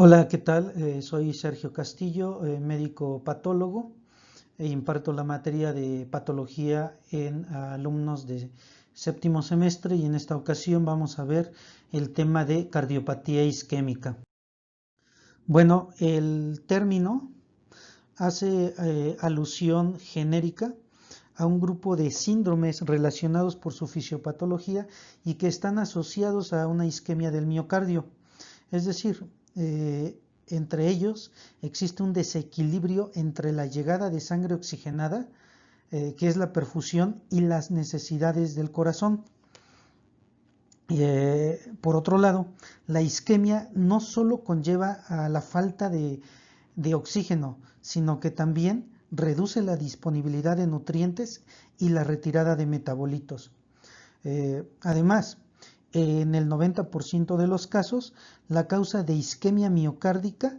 Hola, ¿qué tal? Soy Sergio Castillo, médico patólogo e imparto la materia de patología en alumnos de séptimo semestre y en esta ocasión vamos a ver el tema de cardiopatía isquémica. Bueno, el término hace alusión genérica a un grupo de síndromes relacionados por su fisiopatología y que están asociados a una isquemia del miocardio. Es decir, entre ellos existe un desequilibrio entre la llegada de sangre oxigenada, que es la perfusión, y las necesidades del corazón. Por otro lado, la isquemia no solo conlleva a la falta de oxígeno, sino que también reduce la disponibilidad de nutrientes y la retirada de metabolitos. Además, en el 90% de los casos, la causa de isquemia miocárdica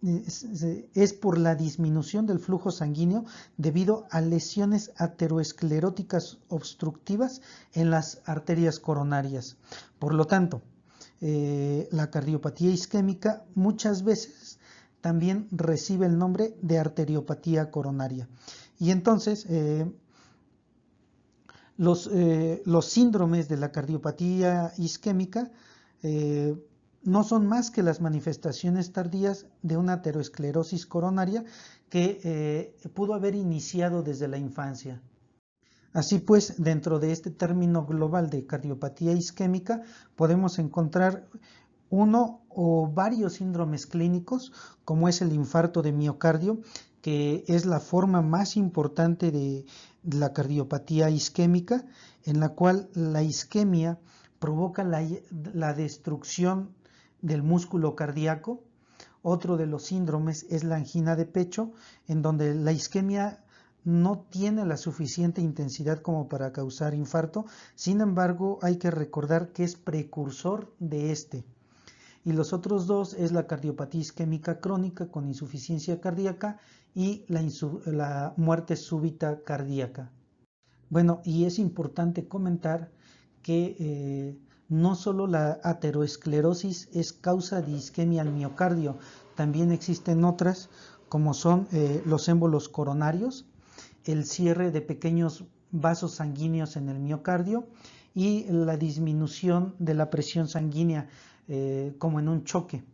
es por la disminución del flujo sanguíneo debido a lesiones ateroescleróticas obstructivas en las arterias coronarias. Por lo tanto, la cardiopatía isquémica muchas veces también recibe el nombre de arteriopatía coronaria. Y entonces, los síndromes de la cardiopatía isquémica no son más que las manifestaciones tardías de una aterosclerosis coronaria que pudo haber iniciado desde la infancia. Así pues, dentro de este término global de cardiopatía isquémica podemos encontrar uno o varios síndromes clínicos, como es el infarto de miocardio, que es la forma más importante de la cardiopatía isquémica, en la cual la isquemia provoca la destrucción del músculo cardíaco. Otro de los síndromes es la angina de pecho, en donde la isquemia no tiene la suficiente intensidad como para causar infarto. Sin embargo, hay que recordar que es precursor de este. Y los otros dos es la cardiopatía isquémica crónica con insuficiencia cardíaca y la muerte súbita cardíaca. Bueno, y es importante comentar que no solo la ateroesclerosis es causa de isquemia al miocardio, también existen otras como son los émbolos coronarios, el cierre de pequeños vasos sanguíneos en el miocardio y la disminución de la presión sanguínea como en un choque.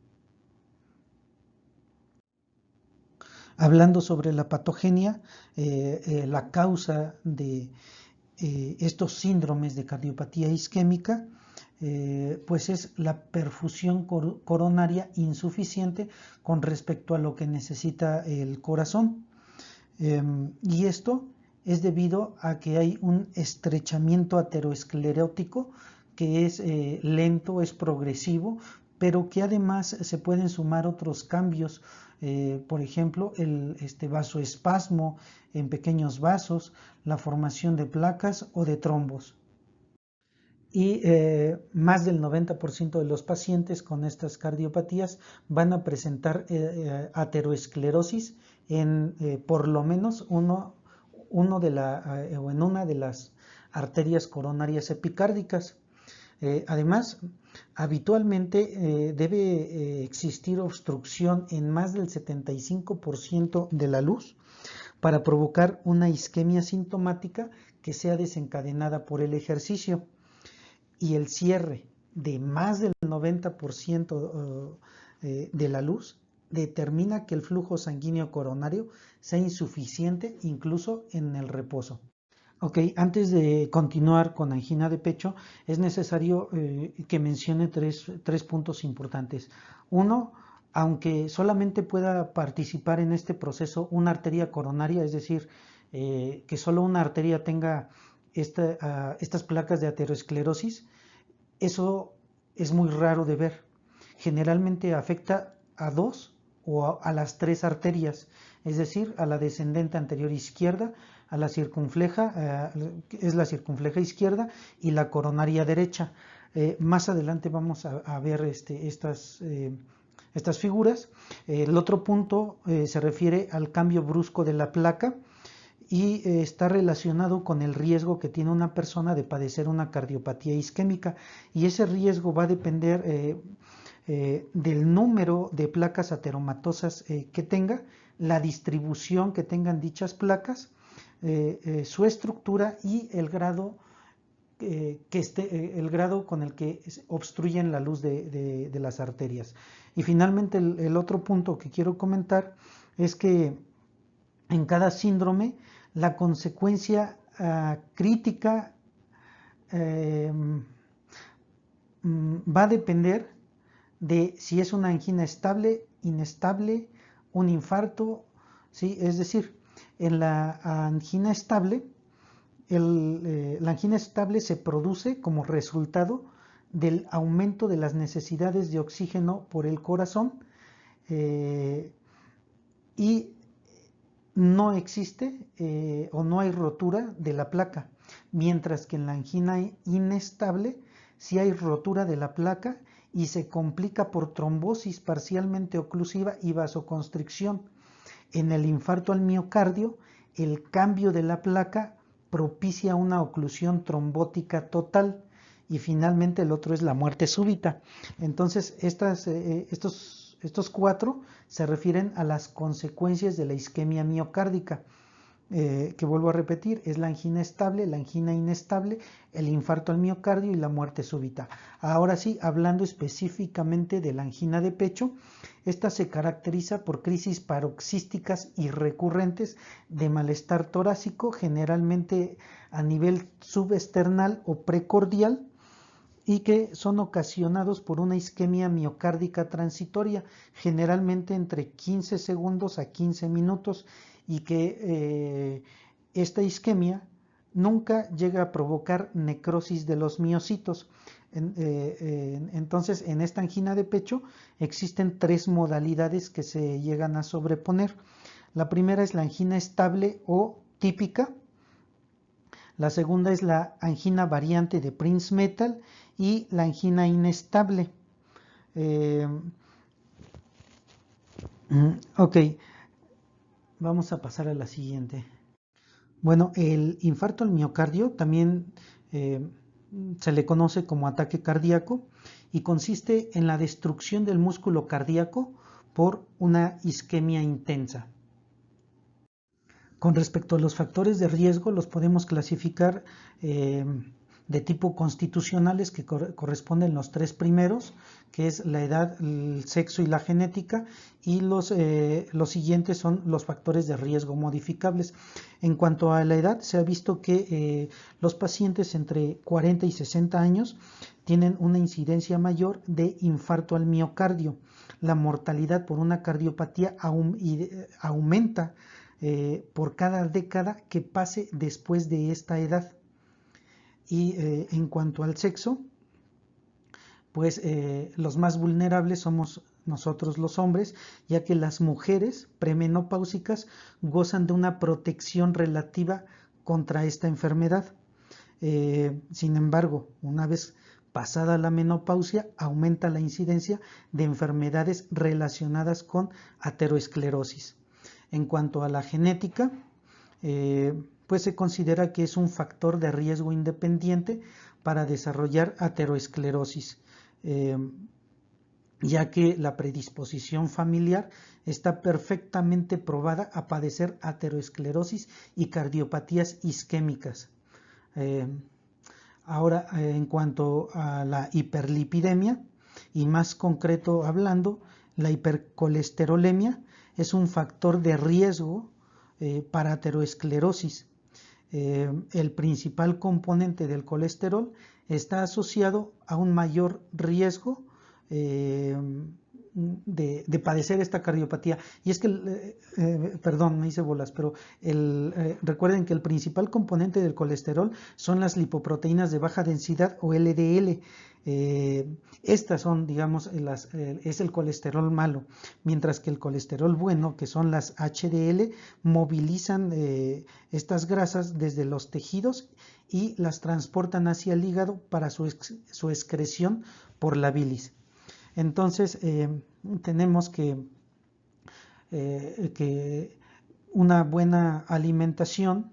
Hablando sobre la patogenia, la causa de estos síndromes de cardiopatía isquémica, pues es la perfusión coronaria insuficiente con respecto a lo que necesita el corazón. Y esto es debido a que hay un estrechamiento ateroesclerótico que es lento, es progresivo, pero que además se pueden sumar otros cambios, por ejemplo, el vasoespasmo en pequeños vasos, la formación de placas o de trombos. Y más del 90% de los pacientes con estas cardiopatías van a presentar ateroesclerosis en por lo menos uno de o en una de las arterias coronarias epicárdicas. Además, habitualmente debe existir obstrucción en más del 75% de la luz para provocar una isquemia sintomática que sea desencadenada por el ejercicio, y el cierre de más del 90% de la luz determina que el flujo sanguíneo coronario sea insuficiente incluso en el reposo. Ok, antes de continuar con angina de pecho, es necesario que mencione tres puntos importantes. Uno, aunque solamente pueda participar en este proceso una arteria coronaria, es decir, que solo una arteria tenga estas placas de aterosclerosis, eso es muy raro de ver. Generalmente afecta a dos o a las tres arterias, es decir, a la descendente anterior izquierda, a la circunfleja, es la circunfleja izquierda, y la coronaria derecha. Más adelante vamos a ver estas figuras. El otro punto se refiere al cambio brusco de la placa y está relacionado con el riesgo que tiene una persona de padecer una cardiopatía isquémica, y ese riesgo va a depender del número de placas ateromatosas que tenga, la distribución que tengan dichas placas, su estructura y el grado el grado con el que obstruyen la luz de las arterias. Y finalmente el otro punto que quiero comentar es que en cada síndrome la consecuencia crítica va a depender de si es una angina estable, inestable, un infarto, ¿sí? Es decir, en la angina estable, la angina estable se produce como resultado del aumento de las necesidades de oxígeno por el corazón y no existe o no hay rotura de la placa, mientras que en la angina inestable sí hay rotura de la placa y se complica por trombosis parcialmente oclusiva y vasoconstricción. En el infarto al miocardio, el cambio de la placa propicia una oclusión trombótica total y finalmente el otro es la muerte súbita. Entonces estos cuatro se refieren a las consecuencias de la isquemia miocárdica, que vuelvo a repetir, es la angina estable, la angina inestable, el infarto al miocardio y la muerte súbita. Ahora sí, hablando específicamente de la angina de pecho, esta se caracteriza por crisis paroxísticas y recurrentes de malestar torácico, generalmente a nivel subesternal o precordial, y que son ocasionados por una isquemia miocárdica transitoria, generalmente entre 15 segundos a 15 minutos, y que esta isquemia nunca llega a provocar necrosis de los miocitos. Entonces, en esta angina de pecho existen tres modalidades que se llegan a sobreponer. La primera es la angina estable o típica. La segunda es la angina variante de Prince-Metal y la angina inestable. Ok, vamos a pasar a la siguiente. Bueno, el infarto al miocardio también se le conoce como ataque cardíaco y consiste en la destrucción del músculo cardíaco por una isquemia intensa. Con respecto a los factores de riesgo, los podemos clasificar de tipo constitucionales, que corresponden los tres primeros, que es la edad, el sexo y la genética, y los siguientes son los factores de riesgo modificables. En cuanto a la edad, se ha visto que los pacientes entre 40 y 60 años tienen una incidencia mayor de infarto al miocardio. La mortalidad por una cardiopatía aumenta por cada década que pase después de esta edad. Y en cuanto al sexo, pues los más vulnerables somos nosotros los hombres, ya que las mujeres premenopáusicas gozan de una protección relativa contra esta enfermedad. Sin embargo, una vez pasada la menopausia, aumenta la incidencia de enfermedades relacionadas con ateroesclerosis. En cuanto a la genética, pues se considera que es un factor de riesgo independiente para desarrollar ateroesclerosis, ya que la predisposición familiar está perfectamente probada a padecer ateroesclerosis y cardiopatías isquémicas. Ahora, en cuanto a la hiperlipidemia, y más concreto hablando, la hipercolesterolemia es un factor de riesgo para ateroesclerosis. El principal componente del colesterol está asociado a un mayor riesgo de padecer esta cardiopatía. Y es que, perdón, me hice bolas, pero recuerden que el principal componente del colesterol son las lipoproteínas de baja densidad o LDL. Estas son, digamos, es el colesterol malo, mientras que el colesterol bueno, que son las HDL, movilizan estas grasas desde los tejidos y las transportan hacia el hígado para su excreción por la bilis. Entonces, tenemos que una buena alimentación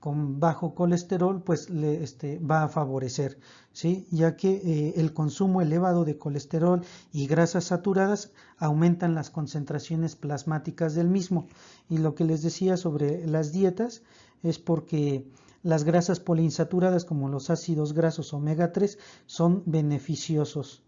con bajo colesterol, pues va a favorecer, ¿sí? Ya que el consumo elevado de colesterol y grasas saturadas aumentan las concentraciones plasmáticas del mismo. Y lo que les decía sobre las dietas es porque las grasas poliinsaturadas, como los ácidos grasos omega 3, son beneficiosos.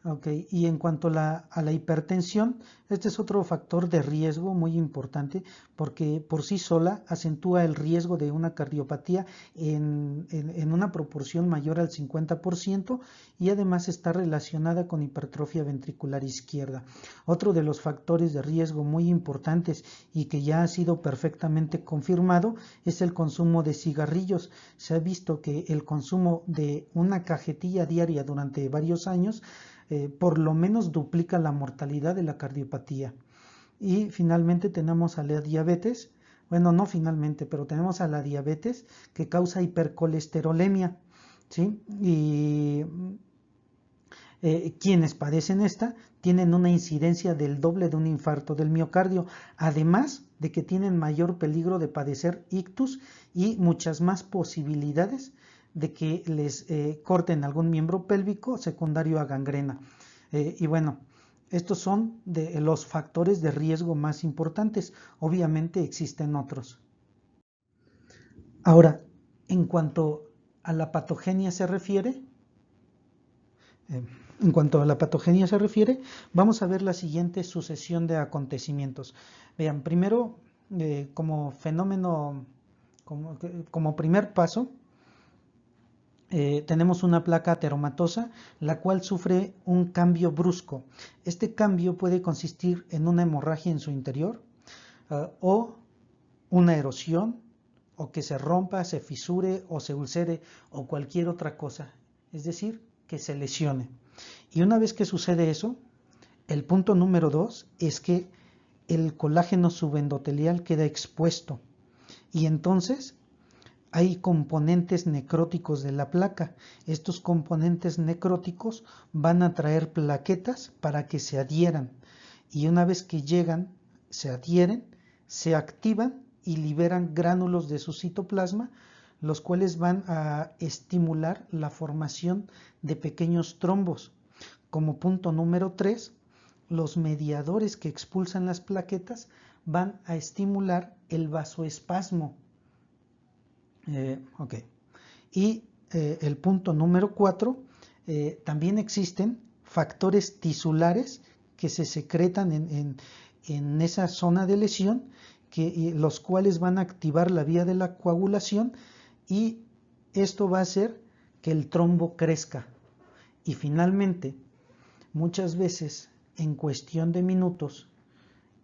Okay. Y en cuanto a la hipertensión, este es otro factor de riesgo muy importante porque por sí sola acentúa el riesgo de una cardiopatía en una proporción mayor al 50% y además está relacionada con hipertrofia ventricular izquierda. Otro de los factores de riesgo muy importantes y que ya ha sido perfectamente confirmado es el consumo de cigarrillos. Se ha visto que el consumo de una cajetilla diaria durante varios años por lo menos duplica la mortalidad de la cardiopatía. Y finalmente tenemos a la diabetes, bueno, no finalmente, pero tenemos a la diabetes que causa hipercolesterolemia, ¿sí? Y quienes padecen esta tienen una incidencia del doble de un infarto del miocardio, además de que tienen mayor peligro de padecer ictus y muchas más posibilidades de que les corten algún miembro pélvico secundario a gangrena. Y bueno, estos son de los factores de riesgo más importantes. Obviamente existen otros. Ahora, en cuanto a la patogenia se refiere, vamos a ver la siguiente sucesión de acontecimientos. Vean, primero, como fenómeno, como primer paso, tenemos una placa ateromatosa, la cual sufre un cambio brusco. Este cambio puede consistir en una hemorragia en su interior, o una erosión, o que se rompa, se fisure o se ulcere o cualquier otra cosa, es decir, que se lesione. Y una vez que sucede eso, el punto número 2 es que el colágeno subendotelial queda expuesto y entonces hay componentes necróticos de la placa. Estos componentes necróticos van a traer plaquetas para que se adhieran y una vez que llegan, se adhieren, se activan y liberan gránulos de su citoplasma, los cuales van a estimular la formación de pequeños trombos. Como punto número 3, los mediadores que expulsan las plaquetas van a estimular el vasoespasmo. Okay. Y el punto número 4, también existen factores tisulares que se secretan en esa zona de lesión, los cuales van a activar la vía de la coagulación y esto va a hacer que el trombo crezca. Y finalmente, muchas veces en cuestión de minutos,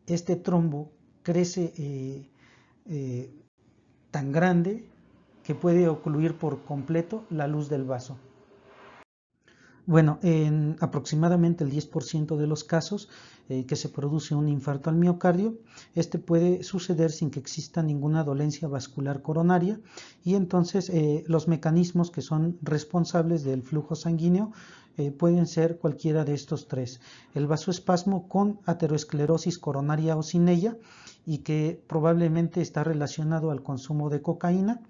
este trombo crece tan grande que puede ocluir por completo la luz del vaso. Bueno, en aproximadamente el 10% de los casos que se produce un infarto al miocardio, este puede suceder sin que exista ninguna dolencia vascular coronaria y entonces los mecanismos que son responsables del flujo sanguíneo pueden ser cualquiera de estos tres. El vasoespasmo con ateroesclerosis coronaria o sin ella y que probablemente está relacionado al consumo de cocaína,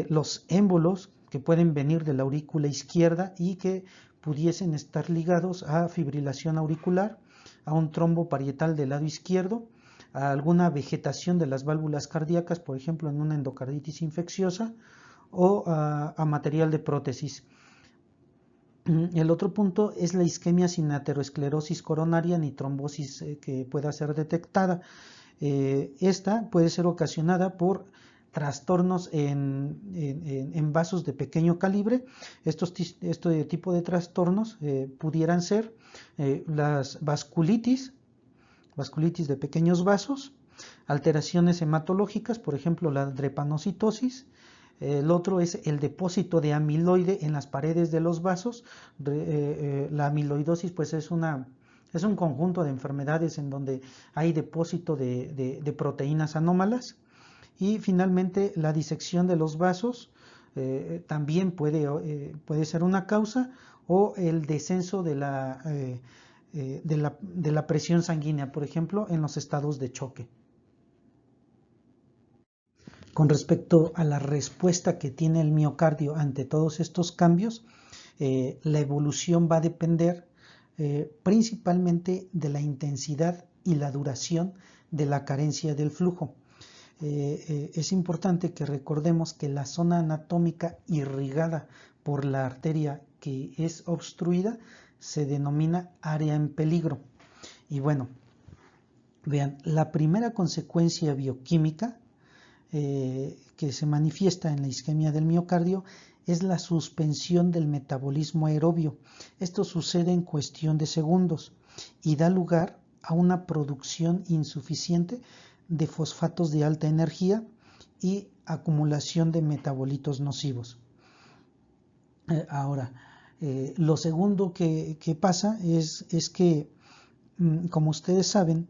los émbolos que pueden venir de la aurícula izquierda y que pudiesen estar ligados a fibrilación auricular, a un trombo parietal del lado izquierdo, a alguna vegetación de las válvulas cardíacas, por ejemplo en una endocarditis infecciosa, o a material de prótesis. El otro punto es la isquemia sin ateroesclerosis coronaria ni trombosis que pueda ser detectada. Esta puede ser ocasionada por trastornos en vasos de pequeño calibre. Este tipo de trastornos pudieran ser las vasculitis de pequeños vasos, alteraciones hematológicas, por ejemplo la drepanocitosis. El otro es el depósito de amiloide en las paredes de los vasos. La amiloidosis pues es un conjunto de enfermedades en donde hay depósito de proteínas anómalas. Y finalmente la disección de los vasos también puede ser una causa, o el descenso de la presión sanguínea, por ejemplo, en los estados de choque. Con respecto a la respuesta que tiene el miocardio ante todos estos cambios, la evolución va a depender principalmente de la intensidad y la duración de la carencia del flujo. Es importante que recordemos que la zona anatómica irrigada por la arteria que es obstruida se denomina área en peligro. Y bueno, vean, la primera consecuencia bioquímica que se manifiesta en la isquemia del miocardio es la suspensión del metabolismo aerobio. Esto sucede en cuestión de segundos y da lugar a una producción insuficiente de fosfatos de alta energía y acumulación de metabolitos nocivos. Ahora, lo segundo que pasa es que, como ustedes saben,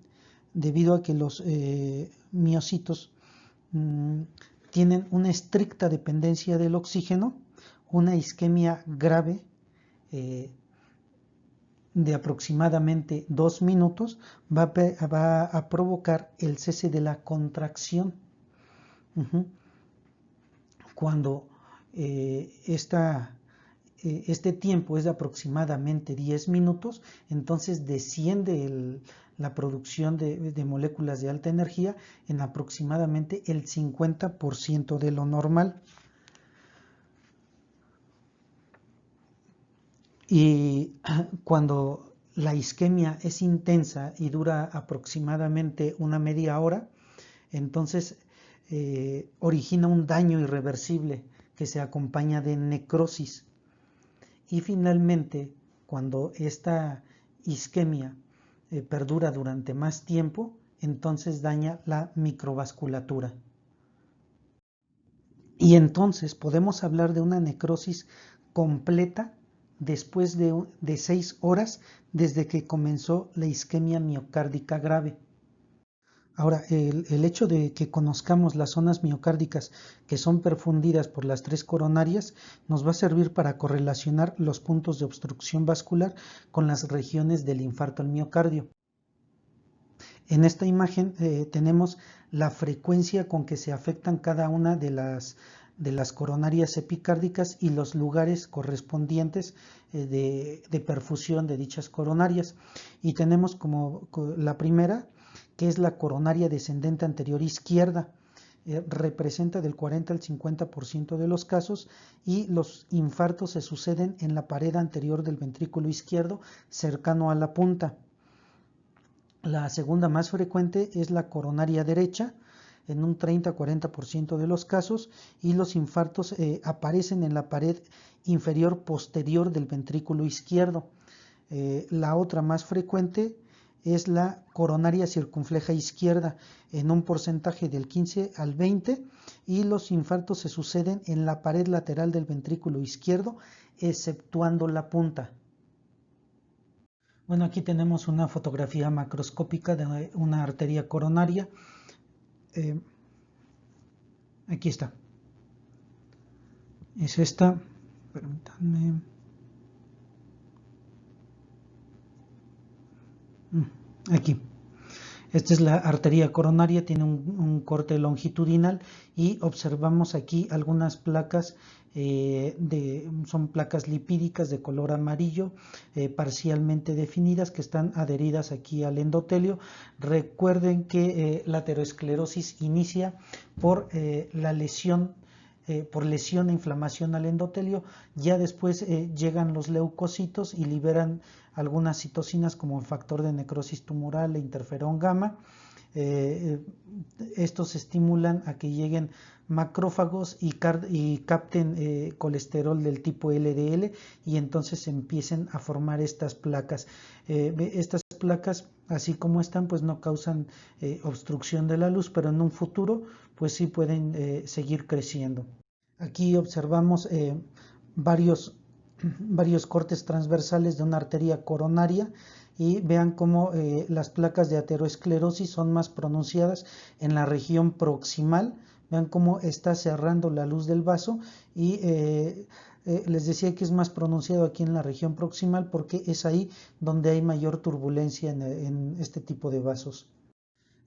debido a que los miocitos tienen una estricta dependencia del oxígeno, una isquemia grave de aproximadamente 2 minutos va a provocar el cese de la contracción. Cuando este tiempo es de aproximadamente 10 minutos, entonces desciende la producción de moléculas de alta energía en aproximadamente el 50% de lo normal. Y cuando la isquemia es intensa y dura aproximadamente una media hora, entonces origina un daño irreversible que se acompaña de necrosis. Y finalmente, cuando esta isquemia perdura durante más tiempo, entonces daña la microvasculatura. Y entonces podemos hablar de una necrosis completa después de 6 horas desde que comenzó la isquemia miocárdica grave. Ahora, el hecho de que conozcamos las zonas miocárdicas que son perfundidas por las 3 coronarias nos va a servir para correlacionar los puntos de obstrucción vascular con las regiones del infarto al miocardio. En esta imagen tenemos la frecuencia con que se afectan cada una de las coronarias epicárdicas y los lugares correspondientes de perfusión de dichas coronarias. Y tenemos como la primera, que es la coronaria descendente anterior izquierda, representa del 40 al 50% de los casos, y los infartos se suceden en la pared anterior del ventrículo izquierdo, cercano a la punta. La segunda más frecuente es la coronaria derecha, en un 30-40% de los casos, y los infartos aparecen en la pared inferior posterior del ventrículo izquierdo. La otra más frecuente es la coronaria circunfleja izquierda, en un porcentaje del 15 al 20, y los infartos se suceden en la pared lateral del ventrículo izquierdo, exceptuando la punta. Bueno, aquí tenemos una fotografía macroscópica de una arteria coronaria. Aquí está. Es esta. Permítanme. Aquí. Esta es la arteria coronaria, tiene un corte longitudinal y observamos aquí algunas placas, son placas lipídicas de color amarillo, parcialmente definidas, que están adheridas aquí al endotelio. Recuerden que la aterosclerosis inicia por la lesión, por lesión e inflamación al endotelio. Ya después llegan los leucocitos y liberan algunas citocinas como el factor de necrosis tumoral e interferón gamma. Estos estimulan a que lleguen macrófagos y capten colesterol del tipo LDL, y entonces empiecen a formar estas placas. Estas placas, así como están, pues no causan obstrucción de la luz, pero en un futuro pues sí pueden seguir creciendo. Aquí observamos varios cortes transversales de una arteria coronaria, y vean cómo las placas de aterosclerosis son más pronunciadas en la región proximal. Vean cómo está cerrando la luz del vaso, y les decía que es más pronunciado aquí en la región proximal porque es ahí donde hay mayor turbulencia en este tipo de vasos.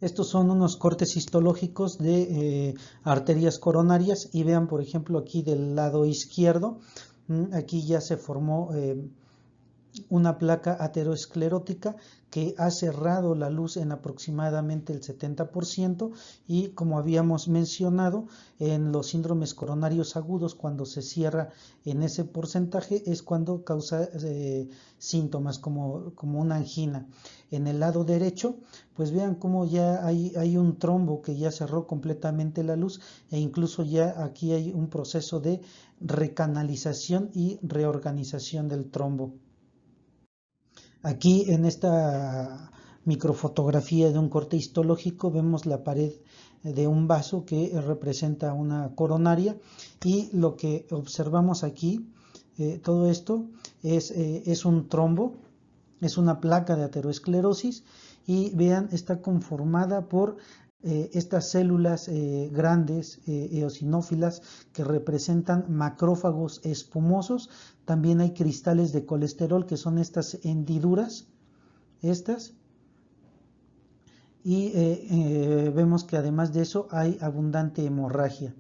Estos son unos cortes histológicos de arterias coronarias y vean, por ejemplo, aquí del lado izquierdo, aquí ya se formó una placa aterosclerótica que ha cerrado la luz en aproximadamente el 70% y, como habíamos mencionado, en los síndromes coronarios agudos, cuando se cierra en ese porcentaje es cuando causa síntomas como una angina. En el lado derecho, pues vean cómo ya hay un trombo que ya cerró completamente la luz e incluso ya aquí hay un proceso de recanalización y reorganización del trombo. Aquí en esta microfotografía de un corte histológico vemos la pared de un vaso que representa una coronaria y lo que observamos aquí, todo esto es un trombo, es una placa de aterosclerosis y vean, está conformada por estas células grandes eosinófilas que representan macrófagos espumosos. También hay cristales de colesterol que son estas hendiduras, y vemos que además de eso hay abundante hemorragia.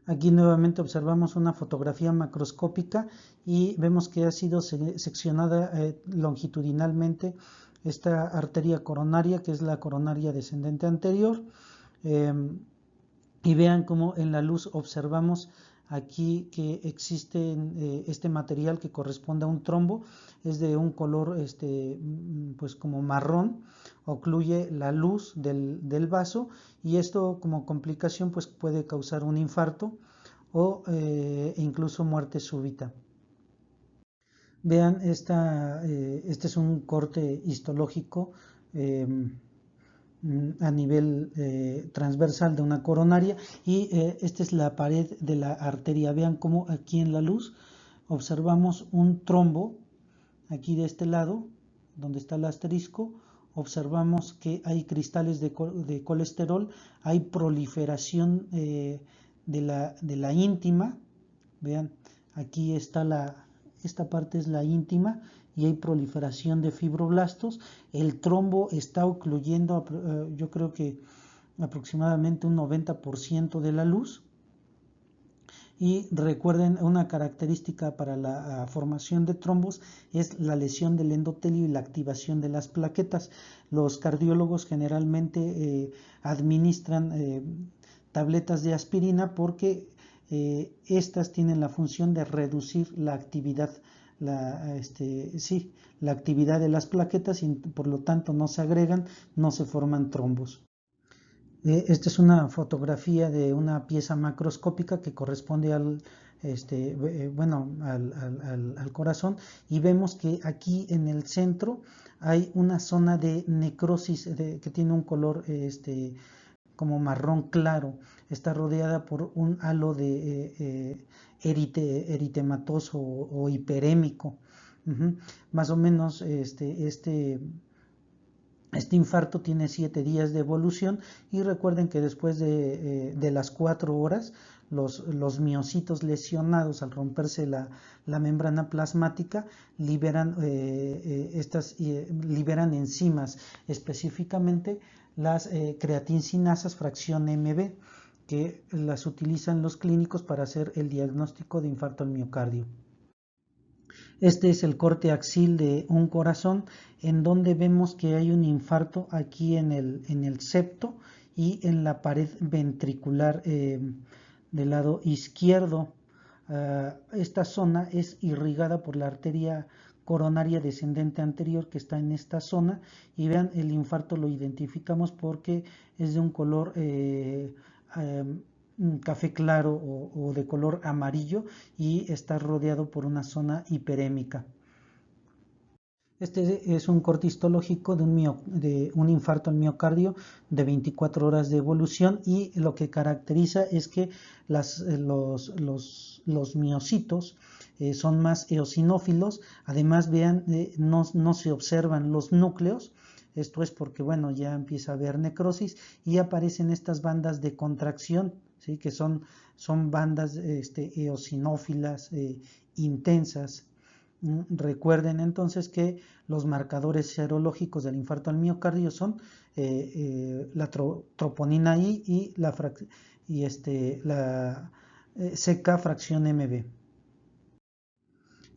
Aquí nuevamente observamos una fotografía macroscópica y vemos que ha sido seccionada longitudinalmente esta arteria coronaria, que es la coronaria descendente anterior, y vean cómo en la luz observamos aquí que existe este material que corresponde a un trombo, es de un color pues como marrón, ocluye la luz del vaso y esto como complicación pues puede causar un infarto o incluso muerte súbita. Vean, este es un corte histológico a nivel transversal de una coronaria y esta es la pared de la arteria. Vean cómo aquí en la luz observamos un trombo, aquí de este lado, donde está el asterisco, observamos que hay cristales de colesterol, hay proliferación de la íntima. Vean, aquí está esta parte es la íntima y hay proliferación de fibroblastos. El trombo está ocluyendo, yo creo que aproximadamente un 90% de la luz. Y recuerden, una característica para la formación de trombos es la lesión del endotelio y la activación de las plaquetas. Los cardiólogos generalmente administran tabletas de aspirina porque estas tienen la función de reducir la actividad, la actividad de las plaquetas y por lo tanto no se agregan, no se forman trombos. Esta es una fotografía de una pieza macroscópica que corresponde al corazón y vemos que aquí en el centro hay una zona de necrosis que tiene un color como marrón claro, está rodeada por un halo de eritematoso o hiperémico. Más o menos este infarto tiene 7 días de evolución y recuerden que después de las 4 horas los miocitos lesionados al romperse la membrana plasmática liberan enzimas, específicamente las creatinsinasas fracción MB, que las utilizan los clínicos para hacer el diagnóstico de infarto al miocardio. Este es el corte axil de un corazón en donde vemos que hay un infarto aquí en el septo y en la pared ventricular del lado izquierdo. Esta zona es irrigada por la arteria coronaria descendente anterior que está en esta zona y vean, el infarto lo identificamos porque es de un color café claro o de color amarillo y está rodeado por una zona hiperémica. Este es un corte histológico de un infarto al miocardio de 24 horas de evolución y lo que caracteriza es que los miocitos son más eosinófilos. Además, vean, no se observan los núcleos. Esto es porque, bueno, ya empieza a haber necrosis y aparecen estas bandas de contracción, ¿sí? Que son bandas eosinófilas intensas. Recuerden entonces que los marcadores serológicos del infarto al miocardio son la troponina I y la CK fracción MB.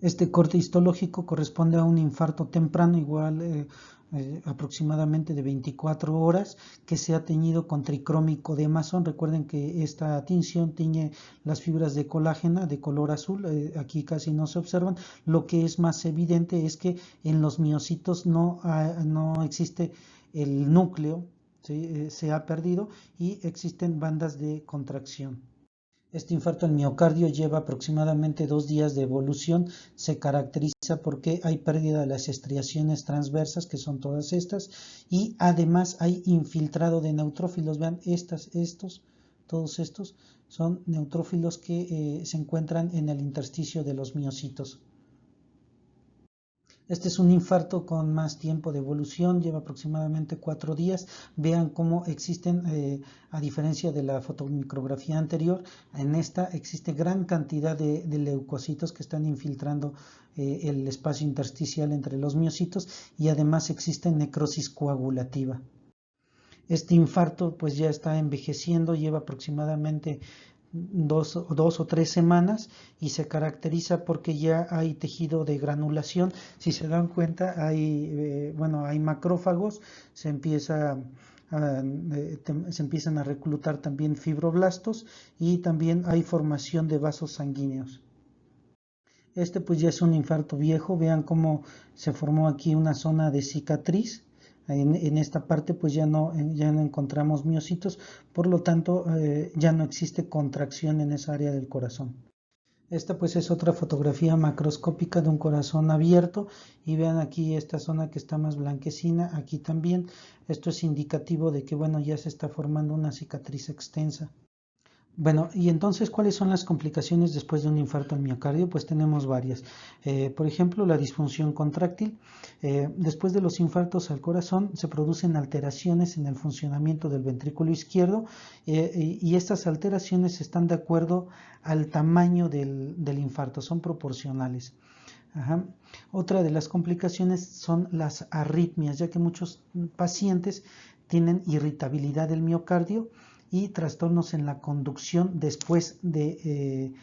Este corte histológico corresponde a un infarto temprano, igual aproximadamente de 24 horas, que se ha teñido con tricrómico de Mason. Recuerden que esta tinción tiñe las fibras de colágeno de color azul, aquí casi no se observan. Lo que es más evidente es que en los miocitos no existe el núcleo, ¿sí? Se ha perdido y existen bandas de contracción. Este infarto al miocardio lleva aproximadamente 2 días de evolución. Se caracteriza porque hay pérdida de las estriaciones transversas, que son todas estas, y además hay infiltrado de neutrófilos. Vean, todos estos son neutrófilos que se encuentran en el intersticio de los miocitos. Este es un infarto con más tiempo de evolución, lleva aproximadamente 4 días. Vean cómo existen, a diferencia de la fotomicrografía anterior, en esta existe gran cantidad de leucocitos que están infiltrando el espacio intersticial entre los miocitos, y además existe necrosis coagulativa. Este infarto pues ya está envejeciendo, lleva aproximadamente 2 o 3 semanas, y se caracteriza porque ya hay tejido de granulación. Si se dan cuenta, hay macrófagos, se empiezan a reclutar también fibroblastos, y también hay formación de vasos sanguíneos. Este pues ya es un infarto viejo. Vean cómo se formó aquí una zona de cicatriz. En esta parte pues ya no encontramos miocitos, por lo tanto ya no existe contracción en esa área del corazón. Esta pues es otra fotografía macroscópica de un corazón abierto, y vean aquí esta zona que está más blanquecina, aquí también. Esto es indicativo de que ya se está formando una cicatriz extensa. Bueno, y entonces, ¿cuáles son las complicaciones después de un infarto al miocardio? Pues tenemos varias. Por ejemplo, la disfunción contráctil. Después de los infartos al corazón se producen alteraciones en el funcionamiento del ventrículo izquierdo, y estas alteraciones están de acuerdo al tamaño del infarto, son proporcionales. Ajá. Otra de las complicaciones son las arritmias, ya que muchos pacientes tienen irritabilidad del miocardio y trastornos en la conducción después de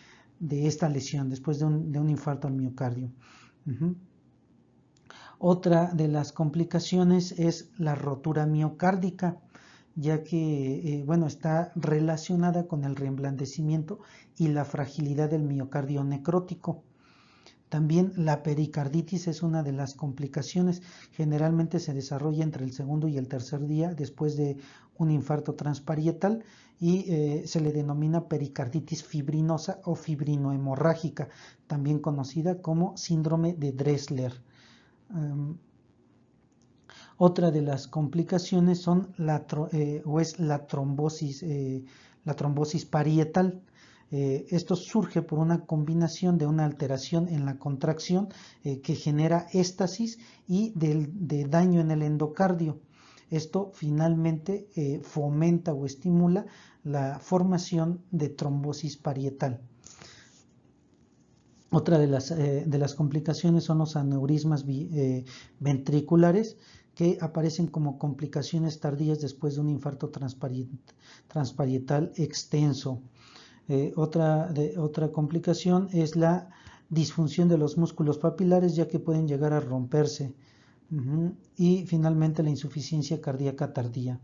esta lesión, después de un infarto al miocardio. Otra de las complicaciones es la rotura miocárdica, ya que está relacionada con el reemblandecimiento y la fragilidad del miocardio necrótico. También la pericarditis es una de las complicaciones. Generalmente se desarrolla entre el segundo y el tercer día después de un infarto transparietal, y se le denomina pericarditis fibrinosa o fibrinohemorrágica, también conocida como síndrome de Dressler. Otra de las complicaciones son la trombosis parietal. Esto surge por una combinación de una alteración en la contracción que genera éstasis y de daño en el endocardio. Esto finalmente fomenta o estimula la formación de trombosis parietal. Otra de las complicaciones son los aneurismas ventriculares, que aparecen como complicaciones tardías después de un infarto transparietal extenso. Otra complicación es la disfunción de los músculos papilares, ya que pueden llegar a romperse. Y finalmente la insuficiencia cardíaca tardía.